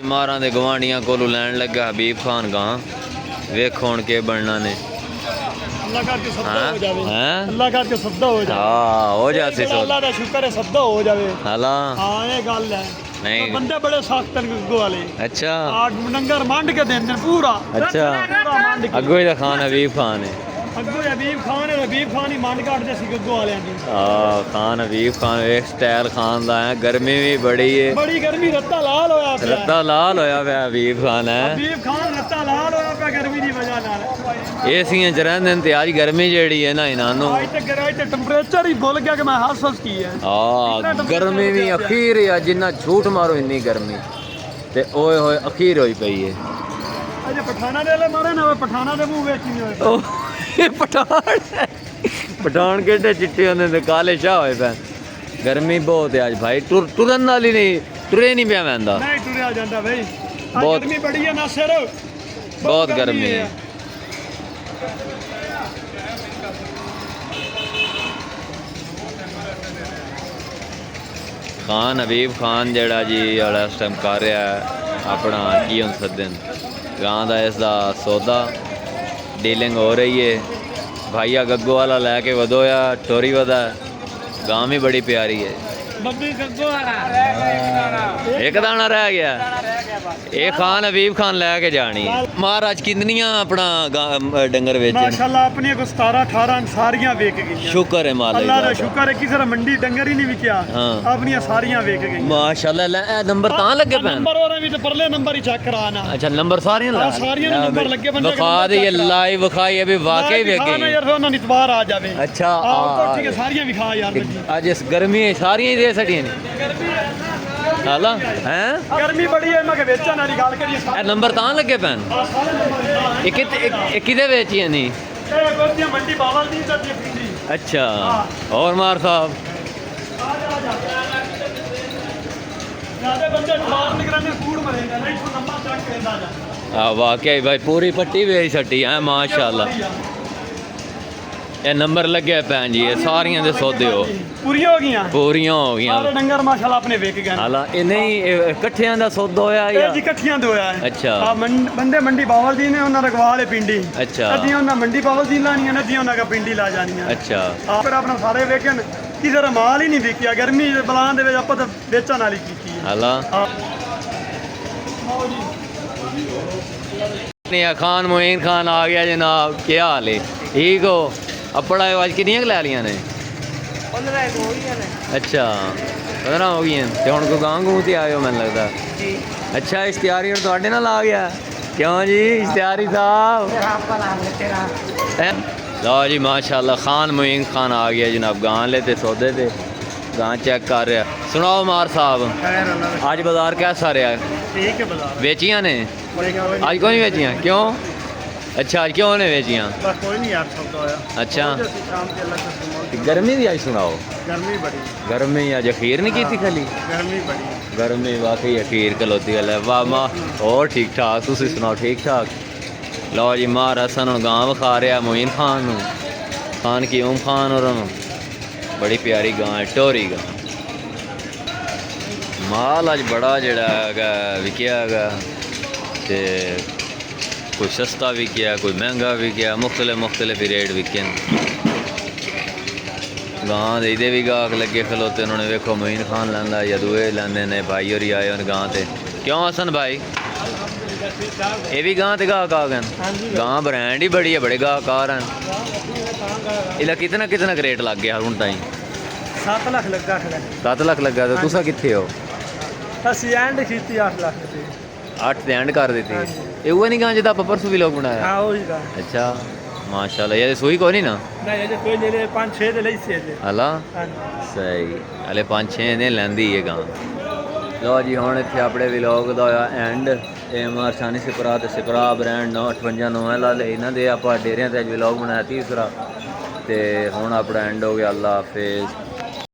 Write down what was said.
मारा दे गवांडियां कोलू लैन लगा हबीब खान गां वेख हुण के बनना ने अल्लाह करके सद्दा हो जावे हैं अल्लाह करके सद्दा हो जावे हां हो जासी सो अल्लाह दा शुक्र है सद्दा हो जावे हाला हां ये गल है नहीं बंदे बड़े सख्त हैं गग्गो वाले अच्छा आठ नंगर मांड के देंदे पूरा अच्छा पूरा मांड के अगो ही खान हबीब खान है अग्गो हबीब खान ही मांड काटदे सी गग्गो वाले दी खान हबीब खान एक स्टाइल खान दा है गर्मी भी बड़ी है बड़ी गर्मी रत्ता लाल होया पिया रत्ता लाल होया पिया हबीब खान है हबीब खान रत्ता लाल होया पिया गर्मी दी वजह नाल एसियां च रहिंदे न ते अज गर्मी जेड़ी है ना इन्हां नूं आज तक टेंपरेचर ही भूल गया कि मैं हस की है गर्मी भी अखीर है जिन्ना झूठ मारो इन्नी गर्मी ते ओए होए अखीर होई पई है अजे पठाना दे ले मारे ना पठाना दे मुंह वेच नहीं होए ओह पठान पठान केडे चिट्टे होंदे ते काले शाह होए पैन गर्मी बहुत है आज भाई टुरन वाली नहीं टुरे नहीं पिया वैंदा नहीं टुरिया जांदा भाई बहुत गर्मी बड़ी है ना सिर बहुत गर्मी है खान हबीब खान जेड़ा जी वाला इस टाइम कर रहा है अपना की हम सदन गां का इसका सौदा डीलिंग हो रही है भाईया गग्गो वाला लैके वधोया टोरी वधा गां भी बड़ी प्यारी है एक दाना रह गया ये खान हबीब खान लैके जानी महाराज कितनियां अपना डंगर बेचे माशाल्लाह अपनी को 17 18 सारियां वेच गई शुक्र है मालिक अल्लाह दा शुक्र है किसी मंडी डंगर ही नहीं विकिया अपनी सारियां वेच गई माशाल्लाह नंबर तां लगे पैन नंबर और भी तो परले नंबर ही चेक कराना अच्छा नंबर सारियां ला सारियां नंबर लगे बंदे बखा दे ये लाइव बखाई अभी वाकई वेख गई यार ना इतबार आ जावे अच्छा ठीक है सारियां भी खा यार आज इस गर्मी है सारियां ही दे सटियां ने हाला हैं गर्मी बड़ी है मैं के बेचन वाली गल करिए ए नंबर तां लगे पैन एक किदे बेचियां नी ए गोतियां मंडी बावल दी ते पिंडी अच्छा और मार साहब ज्यादा बंदे बाहर निकलने कूड़ मरेगा नहीं तो नंबर चेक करदा जा वाकई भाई पूरी पट्टी बेच सटी है माशाल्लाह ये नंबर लगे पैन जी ये सारियां दे सौदे हो पूरियां हो गईयां सारे डंगर माशाल्लाह अपने वेच गए हाला ये नहीं इकट्ठियां दा सौदा होया या जी इकट्ठियां दे होया है अच्छा बंदे मंडी बावल दी ने उन्हां रखवाल है पिंडी अच्छा अद्धियां उन्हां मंडी बावल दी लानियां ने अद्धियां उन्हां का पिंडी ला जानियां अच्छा फिर अपना सारे वेचन किसी तरह माल ही नहीं विकिया गर्मी दे बलां दे विच आपां तां बेचण वाली कीती है हाला खान मोइन खान आ गया जनाब क्या हाल है ठीक हो अपना आज कितनियां लै लियां ने 15 हो गई ने अच्छा 15 हो गई तो हुण कोई गां गूं ते आयो मैनूं लगदा जी अच्छा इश्तिहारी हुण तुहाडे नाल आ गया क्यों जी इश्तिहारी साहब लो जी माशाल्लाह खान मोइन खान आ गया जनाब गां ले ते सौदे ते गां चेक कर रहा सुनाओ मार साहब आज बाजार कैसा रहा ठीक है बाजार बेचियां ने आज कोई नहीं बेचियां क्यों अच्छा आज क्यों ने बेचियां बस कोई नहीं यार सौदा होया अच्छा शाम के अलग गर्मी भी आज सुनाओ गर्मी बड़ी गर्मी आज अखीर नहीं की खाली गर्मी बड़ी गर्मी वाकई अखीर खलोती गल है वाह माह और ठीक ठाक तुम सुनाओ ठीक ठाक लो जी महाराज सन गां विखा रहा मोइन खान खान की ओम खान और बड़ी प्यारी गां है टोरी गां माल अज बड़ा जड़ा है विकिया है ते कोई सस्ता भी किया कोई महंगा भी किया मुख्तलिफ रेट विके गां दे भी गाहक लगे खलोते उन्होंने वेखो मोइन खान लैंदा या दूए लैंदे ने भाई होरी आए उन गां ते क्यों हसन भाई ये भी गां ते गाहक आ गए गां ब्रांड ही बड़ी है बड़े गाहकार हैं इला कितना रेट लग गया हुण ताईं 7 लाख लगा 7 लाख लगा तो तुसा कित्थे हो ਅਸੀਂ ਐਂਡ ਕੀਤੀ 8 ਲੱਖ ਦੀ 8 ਤੇ ਐਂਡ ਕਰ ਦਿੱਤੀ ਇਹ ਉਹ ਨਹੀਂ ਗਾਂ ਜਿਹਦਾ ਆਪਾਂ ਪਰਸੋਂ ਵੀ ਲੋਕ ਬਣਾਇਆ ਹਾਂ ਉਹੀ ਦਾ ਅੱਛਾ ਮਾਸ਼ਾਅੱਲਾ ਇਹ ਸੂਈ ਕੋਈ ਨਹੀਂ ਨਾ ਨਹੀਂ ਅਜੇ ਕੋਈ ਨਹੀਂ 5-6 ਦੇ ਲਈ ਸੀ ਅਜੇ ਹਲਾ ਸਹੀ ਹਲੇ 5-6 ਨੇ ਲੈਂਦੀ ਇਹ ਗਾਂ ਲੋ ਜੀ ਹੁਣ ਇੱਥੇ ਆਪਣੇ ਵਲੌਗ ਦਾ ਹੋਇਆ ਐਂਡ AMR ਸ਼ਾਨੀ ਸਿਪਰਾ ਤੇ ਸਿਪਰਾ ਬ੍ਰਾਂਡ 958 ਨਵਾਂ ਲਾ ਲੈ ਇਹਨਾਂ ਦੇ ਆਪਾਂ ਡੇਰਿਆਂ ਤੇ ਅੱਜ ਵਲੌਗ ਬਣਾਇਆ ਤੀਸਰਾ ਤੇ ਹੁਣ ਆਪਣਾ ਐਂਡ ਹੋ ਗਿਆ ਅੱਲਾ ਹਾਫਿਜ਼।